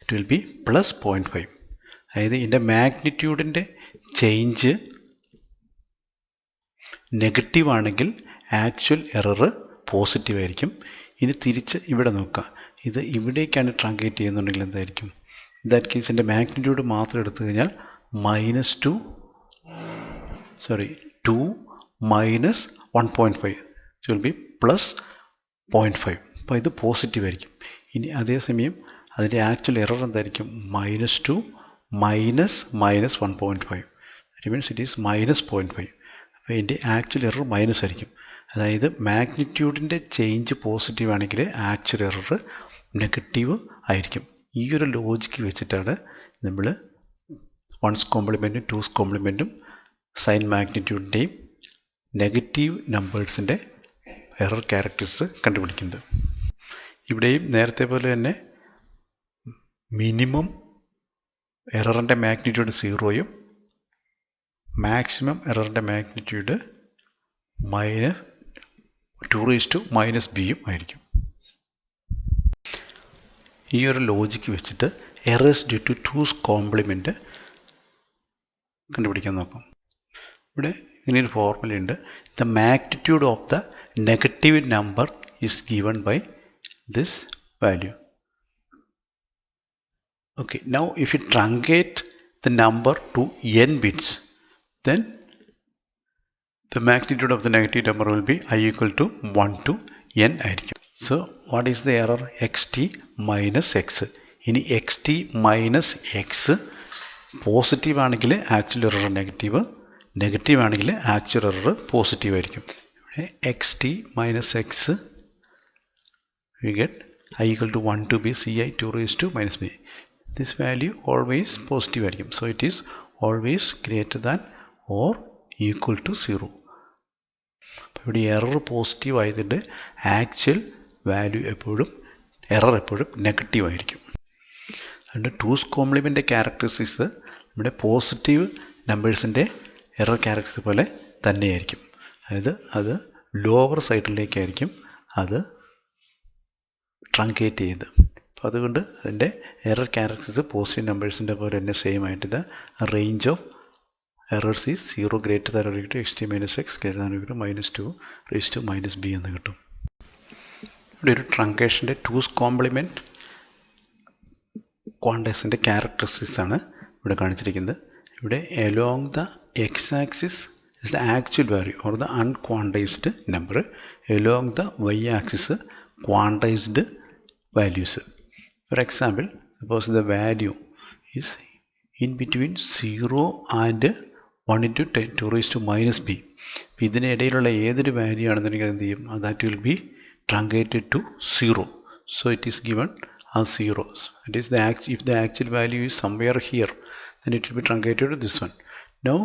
it will be +0.5. അതായത് ഇതിൻ്റെ മാഗ്നിറ്റ്യൂഡിൻ്റെ ചേഞ്ച് നെഗറ്റീവ് ആണെങ്കിൽ ആക്ച്വൽ എറർ പോസിറ്റീവ് ആയിരിക്കും. ഇനി തിരിച്ച് ഇവിടെ നോക്കുക, ഇത് ഇവിടേക്കാണ് ട്രങ്കേറ്റ് ചെയ്യുന്നുണ്ടെങ്കിൽ എന്തായിരിക്കും? ദാറ്റ് കേസിൻ്റെ മാഗ്നിറ്റ്യൂഡ് മാത്രം എടുത്തു കഴിഞ്ഞാൽ 2 മൈനസ് 1.5 ഇറ്റ് വിൽ ബി +0.5. അപ്പോൾ ഇത് പോസിറ്റീവ് ആയിരിക്കും. ഇനി അതേസമയം അതിൻ്റെ ആക്ച്വൽ എറർ എന്തായിരിക്കും? -2 minus -1.5, that means it is -0.5. അപ്പോൾ ഇതിൻ്റെ ആക്ച്വൽ എറർ മൈനസ് ആയിരിക്കും. അതായത് മാഗ്നിറ്റ്യൂഡിൻ്റെ ചേഞ്ച് പോസിറ്റീവ് ആണെങ്കിൽ ആക്ച്വൽ എറർ നെഗറ്റീവ് ആയിരിക്കും. ഈ ഒരു ലോജിക്ക് വെച്ചിട്ടാണ് നമ്മൾ 1's കോംപ്ലിമെൻറ്റും 2's കോംപ്ലിമെൻറ്റും സൈൻ മാഗ്നിറ്റ്യൂഡിൻ്റെയും നെഗറ്റീവ് നമ്പേഴ്സിൻ്റെ എറർ ക്യാരക്ടേഴ്സ് കണ്ടുപിടിക്കുന്നത്. ഇവിടെയും നേരത്തെ പോലെ തന്നെ മിനിമം എററിൻ്റെ മാഗ്നിറ്റ്യൂഡ് 0യും മാക്സിമം എററിൻ്റെ മാഗ്നിറ്റ്യൂഡ് -2⁻⁻b ആയിരിക്കും. ഈ ഒരു ലോജിക്ക് വെച്ചിട്ട് errors due to 2's compliment കണ്ടുപിടിക്കാൻ നോക്കാം. ഇവിടെ ഇങ്ങനെയൊരു ഫോർമുലയുണ്ട്. The magnitude of the negative number is given by this value. Okay, now if you truncate the number to n bits, then the magnitude of the negative number will be I equal to 1 to n ആയിരിക്കും. So what is the error? xt minus x. ഇനി xt minus x positive ആണെങ്കിൽ actual error negative, negative ആണെങ്കിൽ actual error positive ആയിരിക്കും. ഇവിടെ xt minus x we get I equal to 1 to b ci 2⁻⁻b. This value always positive ആയിരിക്കും. So it is always greater than or equal to 0. അപ്പോൾ ഇവിടെ error positive ആയതുകൊണ്ട് actual value error എപ്പോഴും negative ആയിരിക്കും. അതുകൊണ്ട് 2's compliment characteristics നമ്മുടെ positive നമ്പേഴ്സിൻ്റെ error characteristics പോലെ തന്നെയായിരിക്കും. അതായത് അത് ലോവർ സൈഡിലേക്കായിരിക്കും അത് ട്രങ്കേറ്റ് ചെയ്ത്. അപ്പോൾ അതുകൊണ്ട് അതിൻ്റെ എറർ ക്യാരക്ടറിസ്റ്റിക്സ് പോസിറ്റീവ് നമ്പേഴ്സിൻ്റെ പോലെ തന്നെ സെയിം ആയിട്ട് the range of errors is 0 greater than or equal to xt minus x greater than or equal to -2⁻⁻b എന്ന് കിട്ടും. ഇവിടെ ഒരു ട്രങ്കേഷൻ്റെ 2's കോംപ്ലിമെൻറ്റ് ക്വാണ്ടൈസിൻ്റെ ക്യാരക്ടറിസ്റ്റിക്സ് ആണ് ഇവിടെ കാണിച്ചിരിക്കുന്നത്. ഇവിടെ along the x axis is the actual value or the unquantized number, along the y axis quantized values. For example, suppose the value is in between 0 and 1 into 10⁻⁻b. അപ്പോൾ ഇതിനിടയിലുള്ള ഏതൊരു value ആണെന്നുണ്ടെങ്കിൽ എന്ത് ചെയ്യും? That will be truncated to 0. So it is given as 0. It is if the actual value is somewhere here, then it will be truncated to this one. Now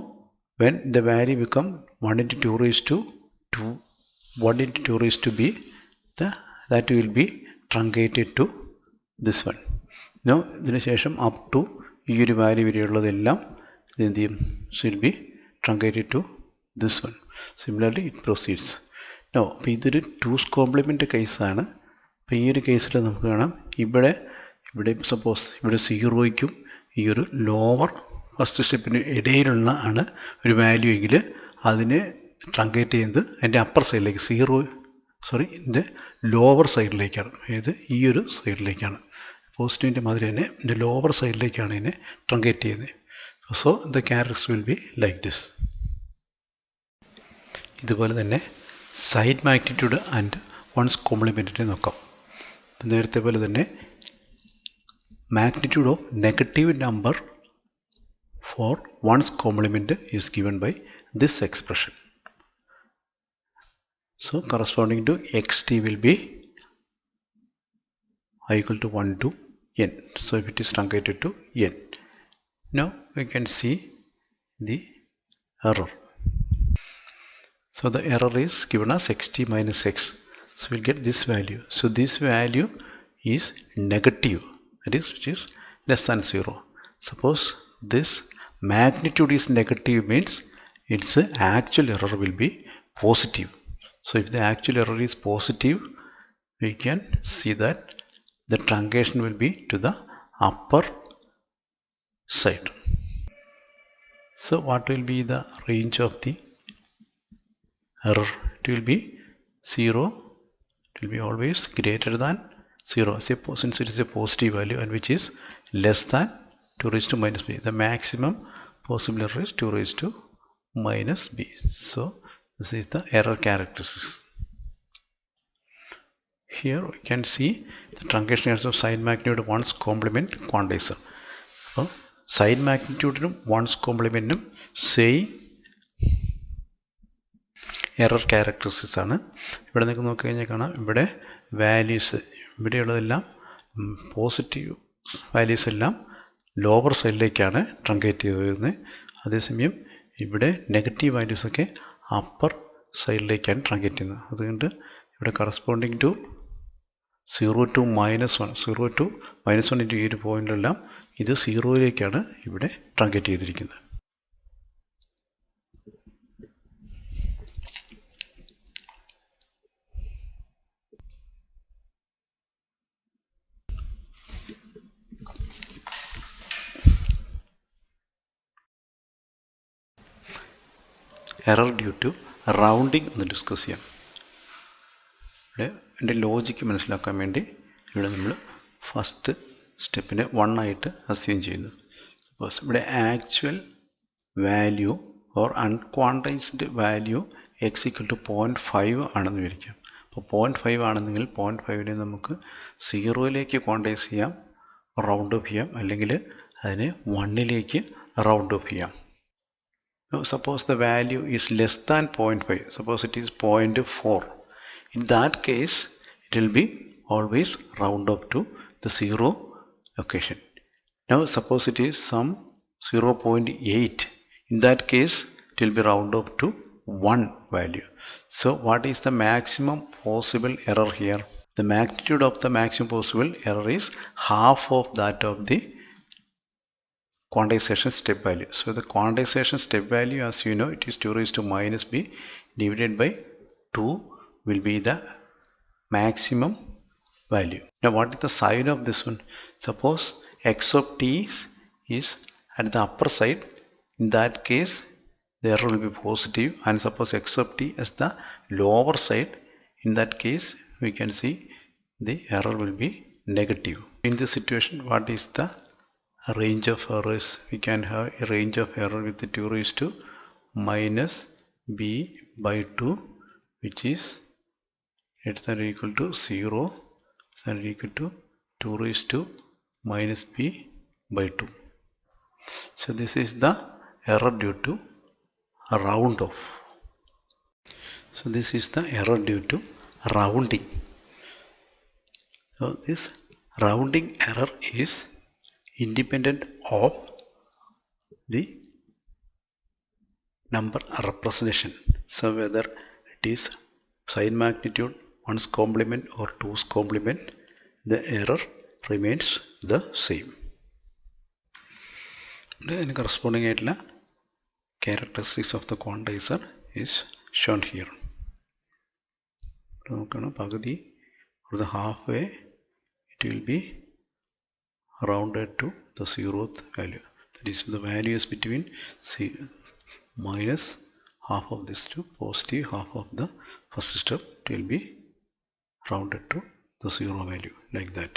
when the value become 1 into 2⁻²b, that will be truncated to this one. Now ഇതിന് ശേഷം up to ഈ ഒരു value വരെയുള്ളതെല്ലാം എന്ത് ചെയ്യും? will be truncated to this one. Similarly it proceeds. Now അപ്പോൾ ഇതൊരു 2's compliment കേസാണ്. അപ്പോൾ ഈ ഒരു കേസിൽ നമുക്ക് കാണാം ഇവിടെ സപ്പോസ് ഇവിടെ 0യ്ക്കും ഈ ഒരു ലോവർ ഫസ്റ്റ് സ്റ്റെപ്പിന് ഇടയിലുള്ള ആണ് ഒരു വാല്യൂ എങ്കിൽ അതിനെ ട്രങ്കേറ്റ് ചെയ്യുന്നത് അതിൻ്റെ അപ്പർ സൈഡിലേക്ക് ഇതിൻ്റെ ലോവർ സൈഡിലേക്കാണ്. അതായത് ഈ ഒരു സൈഡിലേക്കാണ്. പോസിറ്റീവിൻ്റെ മാതിരി തന്നെ ഇതിൻ്റെ ലോവർ സൈഡിലേക്കാണ് ഇതിനെ ട്രങ്കേറ്റ് ചെയ്യുന്നത്. So the characteristics will be like this. ഇതുപോലെ തന്നെ സൈഡ് മാഗ്നിറ്റ്യൂഡ് ആൻഡ് വൺസ് കോംപ്ലിമെൻറ്റിനെ നോക്കാം. നേരത്തെ പോലെ തന്നെ magnitude of negative number for one's complement is given by this expression. So corresponding to xt will be I equal to 1 to n. So if it is truncated to n. Now we can see the error. So the error is given as xt minus x. So we'll get this value. So this value is negative. That is, which is less than 0. Suppose this magnitude is negative, means its actual error will be positive. So if the actual error is positive, we can see that the truncation will be to the upper side. So what will be the range of the error? It will be 0. It will be always greater than 0, since it is a positive value, and which is less than 2 raised to minus b. The maximum possible error is 2 raised to minus b. So this is the error characteristics. Here we can see the truncation errors of side magnitude one's complement quantizer. So side magnitude one's complement same error characteristics ആണ്. ഇവിടെ നിങ്ങൾക്ക് നോക്കി കഴിഞ്ഞാൽ കാണാം, ഇവിടെ values ഇവിടെയുള്ളതെല്ലാം positive values എല്ലാം lower സൈഡിലേക്കാണ് ട്രങ്കേറ്റ് ചെയ്ത് വരുന്നത്. അതേസമയം ഇവിടെ നെഗറ്റീവ് വാല്യൂസൊക്കെ അപ്പർ സൈഡിലേക്കാണ് ട്രങ്കേറ്റ് ചെയ്യുന്നത്. അതുകൊണ്ട് ഇവിടെ corresponding to 0 to -1, 0 to -1 into ഈ ഒരു പോയിന്റിലെല്ലാം ഇത് 0യിലേക്കാണ് ഇവിടെ ട്രങ്കേറ്റ് ചെയ്തിരിക്കുന്നത്. എറർ ഡ്യൂ ടു റൗണ്ടിങ് ഒന്ന് ഡിസ്കസ് ചെയ്യാം. ഇവിടെ എൻ്റെ ലോജിക്ക് മനസ്സിലാക്കാൻ വേണ്ടി ഇവിടെ നമ്മൾ ഫസ്റ്റ് സ്റ്റെപ്പിനെ 1 ആയിട്ട് അസ്യൂം ചെയ്യുന്നു. സപ്പോസ് ഇവിടെ actual value or unquantised value x equal to 0.5 ആണെന്ന് വിചാരിക്കാം. അപ്പോൾ 0.5 ആണെന്നെങ്കിൽ 0.5നെ നമുക്ക് 0യിലേക്ക് ക്വാണ്ടൈസ് ചെയ്യാം, റൗണ്ട് ഓഫ് ചെയ്യാം, അല്ലെങ്കിൽ അതിനെ 1ലേക്ക് റൗണ്ട് ഓഫ് ചെയ്യാം. Now suppose the value is less than 0.5, suppose it is 0.4. In that case it will be always round up to the 0 location. Now suppose it is some 0.8, in that case it will be round up to 1 value. So what is the maximum possible error here? The magnitude of the maximum possible error is half of that of the quantization step value. So the quantization step value, as you know, it is 2 raised to minus b divided by 2 will be the maximum value. Now what is the sign of this one? Suppose x of t is at the upper side, in that case the error will be positive, and suppose x of t is the lower side, in that case we can see the error will be negative. In this situation, what is the range of errors? We can have a range of error with the 2 raised to minus b by 2, which is it's equal to 0 and equal to 2 raised to minus b by 2. So this is the error due to round off. So this is the error due to rounding. So this rounding error is independent of the number representation. So whether it is side magnitude, 1's complement or 2's complement, the error remains the same. The corresponding characteristics of the quantizer is shown here. Pagadi or the halfway, it will be rounded to the 0th value. That is, the value is between minus half of this to positive half of the first step. It will be rounded to the 0 value, like that.